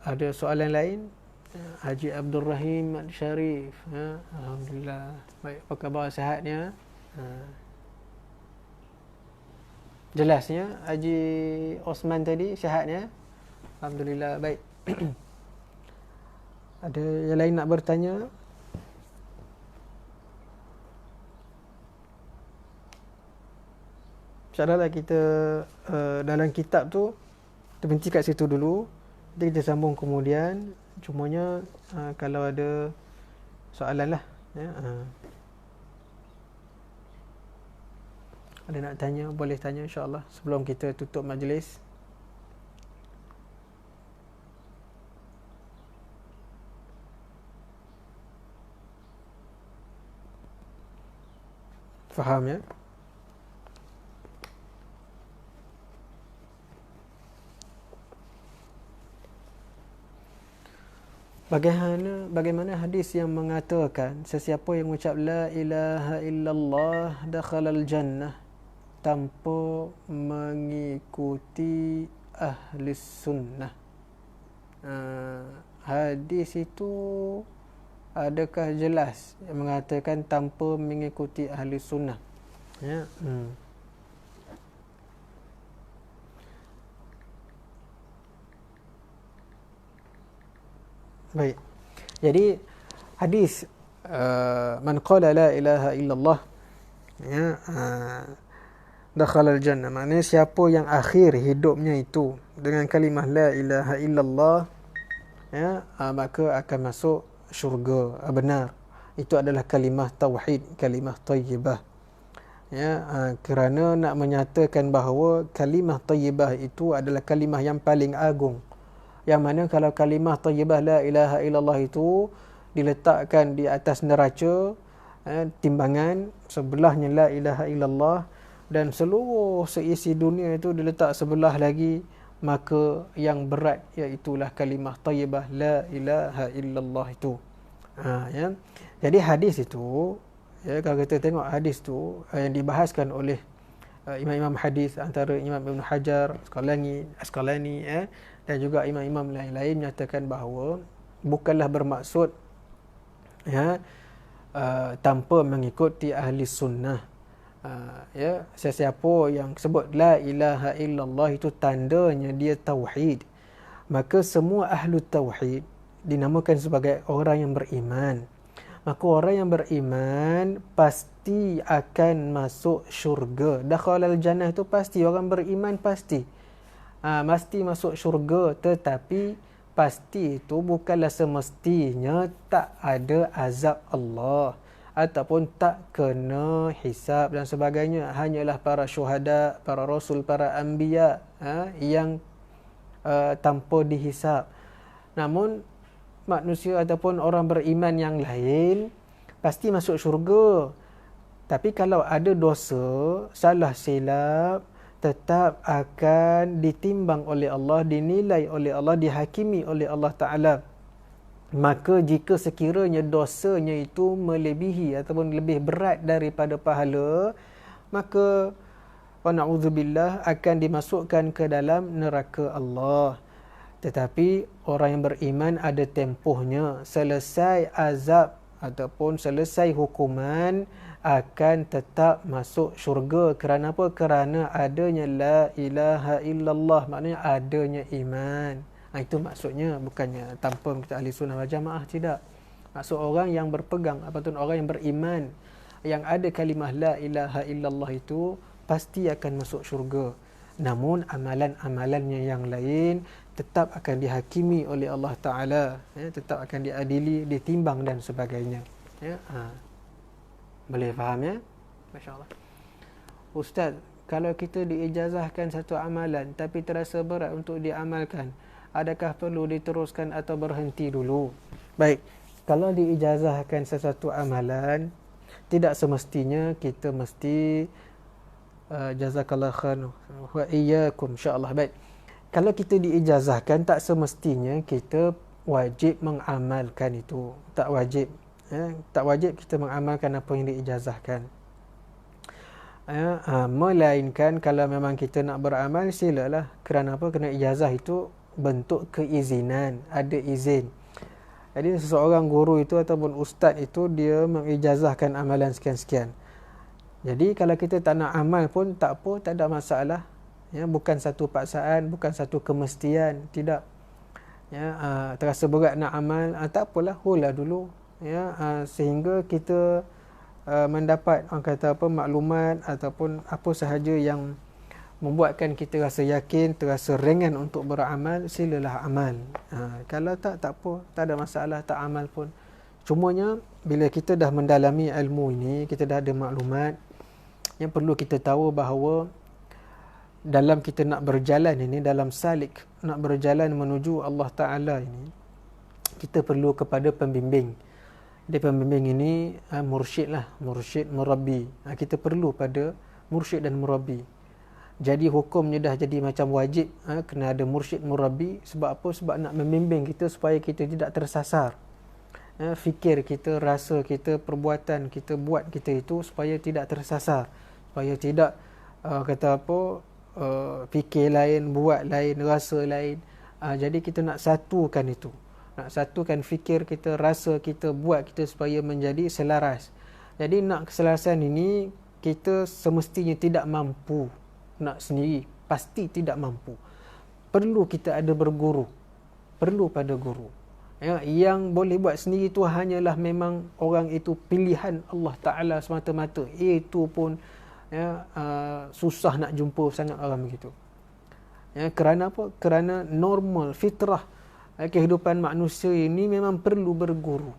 Ada soalan lain? Haji Abdul Rahim Syarif. Alhamdulillah. Baik, apa khabar, sihatnya? Jelasnya Haji Osman tadi sihatnya? Alhamdulillah, baik. Ada yang lain nak bertanya? InsyaAllah kita dalam kitab tu kita berhenti kat situ dulu. Nanti kita sambung kemudian. Cumanya kalau ada soalan lah, ya, ada nak tanya, boleh tanya insyaAllah sebelum kita tutup majlis. Faham, ya? bagaimana hadis yang mengatakan sesiapa yang mengucap la ilaha illallah dakhalal jannah tanpa mengikuti ahli sunnah. Hadis itu adakah jelas yang mengatakan tanpa mengikuti ahli sunnah? Ya. Baik. Jadi hadis man qala la ilaha illallah ya dakhala al-jannah, maknanya siapa yang akhir hidupnya itu dengan kalimah la ilaha illallah ya maka akan masuk syurga. Benar. Itu adalah kalimah tauhid, kalimah thayyibah. Ya, kerana nak menyatakan bahawa kalimah thayyibah itu adalah kalimah yang paling agung. Yang mana kalau kalimah thayyibah la ilaha illallah itu diletakkan di atas neraca timbangan, sebelahnya la ilaha illallah, dan seluruh seisi dunia itu diletak sebelah lagi, maka yang berat iaitulah kalimah thayyibah la ilaha illallah itu. Ya. Jadi hadis itu ya, kalau kita tengok hadis tu yang dibahaskan oleh imam-imam hadis, antara Imam Ibn Hajar Asqalani dan juga imam-imam lain-lain menyatakan bahawa bukanlah bermaksud ya tanpa mengikuti ahli sunnah. Ya, sesiapa yang sebut la ilaha illallah itu tandanya dia tauhid. Maka semua ahlu tauhid dinamakan sebagai orang yang beriman. Maka orang yang beriman pasti akan masuk syurga. Dakhalal jannah itu pasti, orang beriman pasti mesti masuk syurga. Tetapi pasti itu bukanlah semestinya tak ada azab Allah ataupun tak kena hisab dan sebagainya. Hanyalah para syuhada, para rasul, para anbiya yang tanpa dihisab. Namun manusia ataupun orang beriman yang lain pasti masuk syurga. Tapi kalau ada dosa, salah silap, tetap akan ditimbang oleh Allah, dinilai oleh Allah, dihakimi oleh Allah Ta'ala. Maka jika sekiranya dosanya itu melebihi ataupun lebih berat daripada pahala, maka wa na'udzubillah akan dimasukkan ke dalam neraka Allah. Tetapi orang yang beriman ada tempohnya. Selesai azab ataupun selesai hukuman akan tetap masuk syurga. Kerana apa? Kerana adanya la ilaha illallah, maknanya adanya iman. Itu maksudnya, bukannya tanpa kita ahli sunnah wal jamaah, tidak. Maksud orang yang berpegang ataupun orang yang beriman yang ada kalimah la ilaha illallah itu pasti akan masuk syurga. Namun amalan-amalannya yang lain tetap akan dihakimi oleh Allah Ta'ala, tetap akan diadili, ditimbang dan sebagainya. Boleh faham ya? Masya Allah. Ustaz, kalau kita diijazahkan satu amalan tapi terasa berat untuk diamalkan, adakah perlu diteruskan atau berhenti dulu? Baik, kalau diijazahkan sesuatu amalan, tidak semestinya kita mesti jazakallah khair wa iyyakum, insya-Allah. Baik. Kalau kita diijazahkan, tak semestinya kita wajib mengamalkan itu. Tak wajib. Tak wajib kita mengamalkan apa yang diijazahkan. Melainkan kalau memang kita nak beramal, silalah. Kerana apa? Kerana ijazah itu bentuk keizinan, ada izin. Jadi seseorang guru itu ataupun ustaz itu dia mengijazahkan amalan sekian-sekian. Jadi kalau kita tak nak amal pun tak apa, tak ada masalah. Ya, bukan satu paksaan, bukan satu kemestian, tidak. Ya, terasa berat nak amal, tak apalah, holah dulu. Ya, sehingga kita mendapat orang kata apa maklumat ataupun apa sahaja yang membuatkan kita rasa yakin, terasa ringan untuk beramal, silalah amal. Kalau tak apa, tak ada masalah, tak amal pun. Cumanya bila kita dah mendalami ilmu ini, kita dah ada maklumat, yang perlu kita tahu bahawa dalam kita nak berjalan ini, dalam salik nak berjalan menuju Allah Ta'ala ini, kita perlu kepada pembimbing. Dia pembimbing ini mursyid lah, mursyid, murabbi. Kita perlu pada mursyid dan murabbi. Jadi hukumnya dah jadi macam wajib, kena ada mursyid murabbi. Sebab apa? Sebab nak membimbing kita supaya kita tidak tersasar. Fikir kita, rasa kita, perbuatan kita, buat kita itu supaya tidak tersasar, supaya tidak kata apa, fikir lain, buat lain, rasa lain. Jadi kita nak satukan itu, nak satukan fikir kita, rasa kita, buat kita supaya menjadi selaras. Jadi nak keselarasan ini kita semestinya tidak mampu nak sendiri, pasti tidak mampu. Perlu kita ada berguru, perlu pada guru. Yang boleh buat sendiri itu hanyalah memang orang itu pilihan Allah Ta'ala semata-mata. Itu pun susah nak jumpa sangat orang begitu. Kerana apa? Kerana normal, fitrah kehidupan manusia ini memang perlu berguru.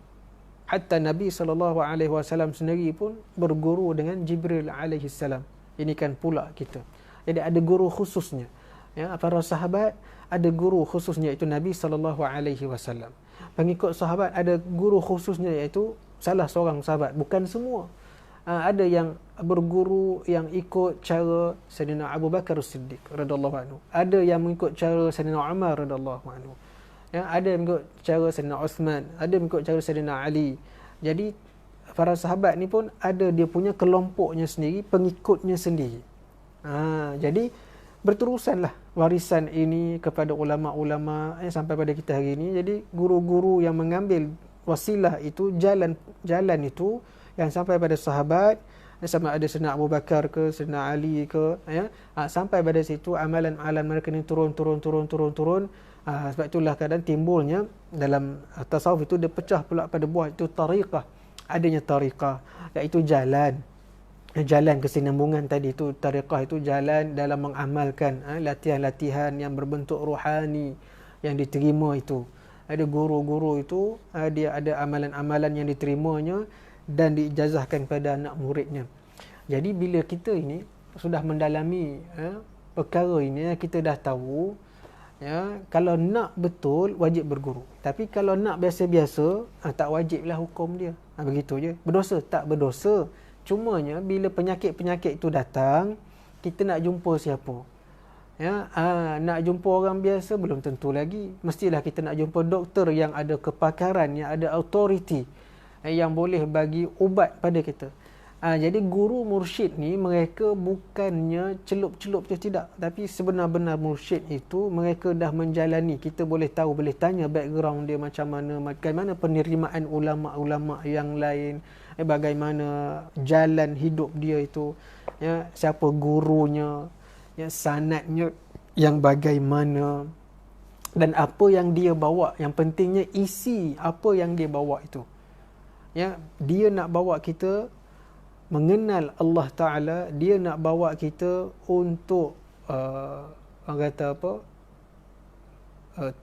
Hatta Nabi SAW sendiri pun berguru dengan Jibril alaihissalam. Ini kan pula kita. Jadi ada guru khususnya. Para sahabat ada guru khususnya, iaitu Nabi SAW. Pengikut sahabat ada guru khususnya, iaitu salah seorang sahabat, bukan semua. Ada yang berguru yang ikut cara Sayyidina Abu Bakar As-Siddiq radhiyallahu anhu. Ada yang mengikut cara Sayyidina Umar radhiyallahu anhu. Ada yang mengikut cara Sayyidina Uthman, ada yang mengikut cara Sayyidina Ali. Jadi para sahabat ni pun ada dia punya kelompoknya sendiri, pengikutnya sendiri. Jadi berterusanlah warisan ini kepada ulama-ulama sampai pada kita hari ini. Jadi guru-guru yang mengambil wasilah itu, jalan itu yang sampai pada sahabat, sama ada Sayyidina Abu Bakar ke Sayyidina Ali ke, sampai pada situ amalan-amalan mereka ni turun. Sebab itulah kadang timbulnya dalam tasawuf itu dia pecah pula pada buah itu tariqah. Adanya tariqah, iaitu jalan kesinambungan tadi itu. Tariqah itu jalan dalam mengamalkan latihan-latihan yang berbentuk rohani yang diterima itu. Ada guru-guru itu, dia ada amalan-amalan yang diterimanya dan diijazahkan pada anak muridnya. Jadi bila kita ini sudah mendalami perkara ini, kita dah tahu, kalau nak betul wajib berguru. Tapi kalau nak biasa-biasa, tak wajiblah hukum dia. Begitu je. Berdosa tak berdosa. Cumanya bila penyakit-penyakit itu datang, kita nak jumpa siapa? Nak jumpa orang biasa belum tentu lagi. Mestilah kita nak jumpa doktor yang ada kepakaran, yang ada autoriti, yang boleh bagi ubat pada kita. Jadi guru mursyid ni mereka bukannya celup-celup je, tidak. Tapi sebenar-benar mursyid itu mereka dah menjalani. Kita boleh tahu, boleh tanya background dia macam mana, bagaimana penerimaan ulama-ulama yang lain, bagaimana jalan hidup dia itu, siapa gurunya, sanadnya yang bagaimana, dan apa yang dia bawa. Yang pentingnya isi apa yang dia bawa itu. Dia nak bawa kita mengenal Allah Ta'ala. Dia nak bawa kita untuk orang kata apa,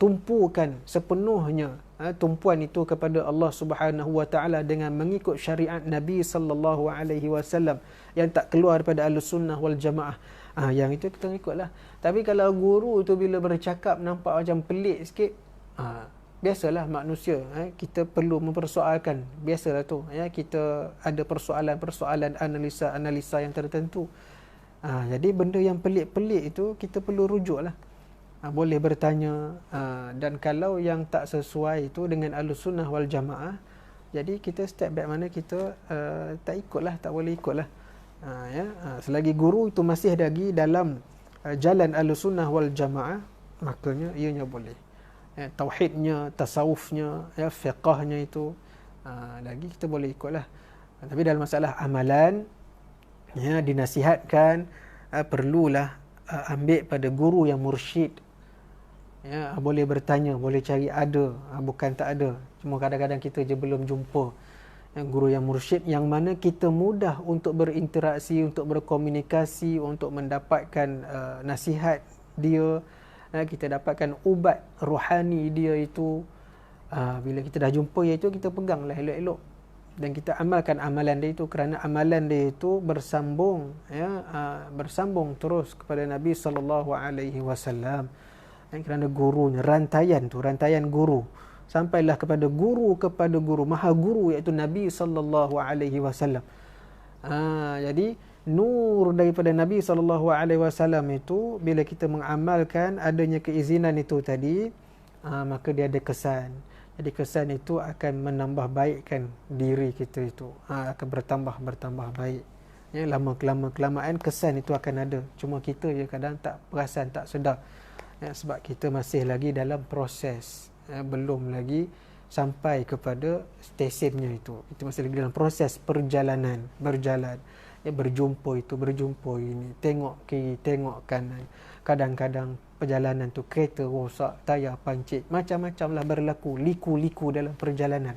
tumpukan sepenuhnya tumpuan itu kepada Allah Subhanahu Wa Ta'ala dengan mengikut syariat Nabi sallallahu alaihi wasallam yang tak keluar daripada Ahlussunnah wal Jamaah. Yang itu kita ikutlah. Tapi kalau guru tu bila bercakap nampak macam pelik sikit, biasalah manusia, kita perlu mempersoalkan. Biasalah tu, kita ada persoalan-persoalan, analisa yang tertentu. Jadi benda yang pelik-pelik itu kita perlu rujuklah. Boleh bertanya, dan kalau yang tak sesuai itu dengan Ahlussunnah wal Jamaah, jadi kita step back mana kita tak ikutlah, tak boleh ikutlah. Selagi guru itu masih lagi dalam jalan Ahlussunnah wal Jamaah, makanya ianya boleh. Tauhidnya, tasawufnya, fiqahnya itu lagi kita boleh ikutlah. Tapi dalam masalah amalan, dinasihatkan perlulah ambil pada guru yang mursyid. Boleh bertanya, boleh cari ada, bukan tak ada. Cuma kadang-kadang kita je belum jumpa guru yang mursyid, yang mana kita mudah untuk berinteraksi, untuk berkomunikasi, untuk mendapatkan nasihat dia. Kita dapatkan ubat rohani dia itu. Bila kita dah jumpa iaitu, kita peganglah elok-elok dan kita amalkan amalan dia itu, kerana amalan dia itu bersambung, bersambung terus kepada Nabi sallallahu alaihi wasallam. Kerana gurunya, rantaian guru sampailah kepada guru maha guru, iaitu Nabi sallallahu alaihi wasallam. Jadi nur daripada Nabi SAW itu, bila kita mengamalkan adanya keizinan itu tadi, maka dia ada kesan. Jadi kesan itu akan menambah baikkan diri kita itu, akan bertambah baik. Ya, kelamaan kesan itu akan ada. Cuma kita je kadang tak perasan, tak sedar. Ya, sebab kita masih lagi dalam proses. Ya, belum lagi sampai kepada stesiunnya itu. Kita masih lagi dalam proses perjalanan, berjalan. Ya, berjumpa ini, tengok kiri, tengok kanan. Kadang-kadang perjalanan tu kereta rosak, tayar pancit, macam-macam lah berlaku, liku-liku dalam perjalanan.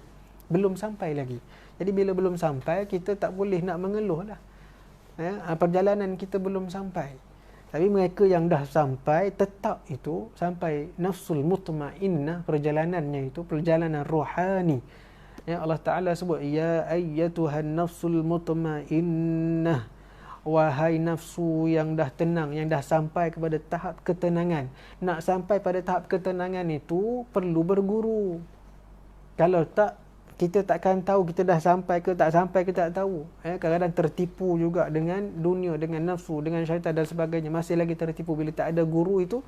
Belum sampai lagi. Jadi bila belum sampai, kita tak boleh nak mengeluh lah. Ya, perjalanan kita belum sampai. Tapi mereka yang dah sampai, tetap itu sampai nafsul mutmainnah, perjalanannya itu perjalanan rohani. Ya, Allah Ta'ala sebut, ya ayyatuhan nafsul mutmainnah, wahai nafsu yang dah tenang, yang dah sampai kepada tahap ketenangan. Nak sampai pada tahap ketenangan itu perlu berguru. Kalau tak, kita takkan tahu kita dah sampai ke tak sampai, kita tak tahu. Kadang-kadang tertipu juga dengan dunia, dengan nafsu, dengan syaitan dan sebagainya. Masih lagi tertipu bila tak ada guru itu,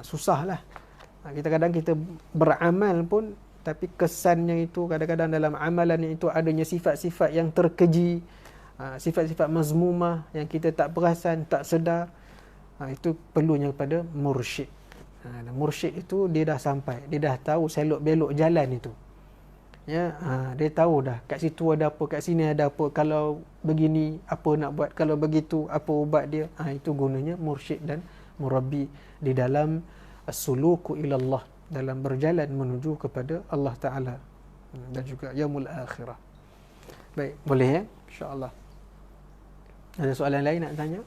susahlah. Kadang-kadang kita beramal pun, tapi kesannya itu kadang-kadang dalam amalan itu adanya sifat-sifat yang terkeji, sifat-sifat mazmumah yang kita tak perasan, tak sedar. Itu perlunya kepada mursyid. Mursyid itu dia dah sampai, dia dah tahu selok belok jalan itu. Ya, dia tahu dah kat situ ada apa, kat sini ada apa, kalau begini apa nak buat, kalau begitu apa ubat dia. Itu gunanya mursyid dan murabbi di dalam as-suluku ilallah, dalam berjalan menuju kepada Allah Ta'ala dan juga yaumul akhirah. Baik, boleh ya? InsyaAllah. Ada soalan lain nak tanya?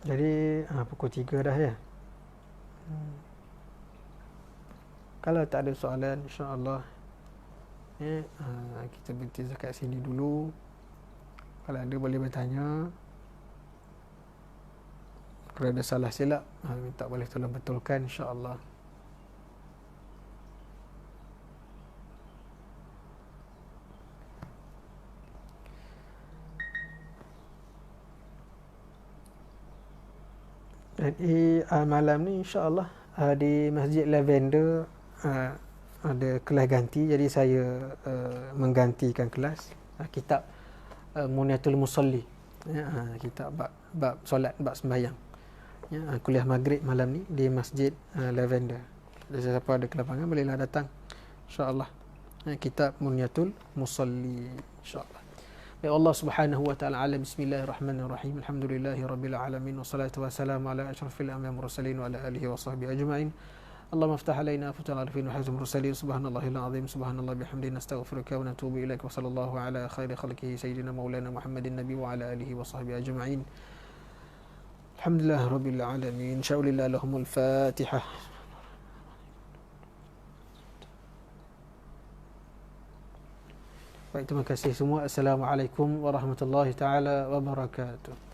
Jadi pukul 3 dah ya. Kalau tak ada soalan, insya-Allah kita berhenti dekat sini dulu. Kalau ada boleh bertanya. Kalau ada salah silap, minta boleh tolong betulkan, insya-Allah. Jadi malam ni insya-Allah di Masjid Lavender ada kelas ganti. Jadi saya menggantikan kelas kitab Muniatul Musalli, kitab bab solat, bab sembahyang. Kuliah maghrib malam ni di Masjid Lavender. Jadi siapa ada kelapangan bolehlah datang, insya-Allah. Kitab Muniatul Musalli, insya-Allah. Ya Allah Subhanahu wa taala alam. Bismillahirrahmanirrahim. Alhamdulillahirabbil alamin wassalatu wassalamu ala asyrafil anbiya'i mursalin wa ala alihi wa sahbihi ajma'in. Allahumma iftah alaina fatal arifin wa hazm mursalin. Subhanallahil azim, subhanallah bihamdihi, nastaghfiruka wa natubu ilaik, wa sallallahu ala khairi khalqihi sayyidina maulana Muhammadin nabi wa ala alihi wa sahbihi ajma'in. Alhamdulillahirabbil alamin. Sya'ulillah lahumul Fatihah. Baik, terima kasih semua. Assalamualaikum warahmatullahi taala wabarakatuh.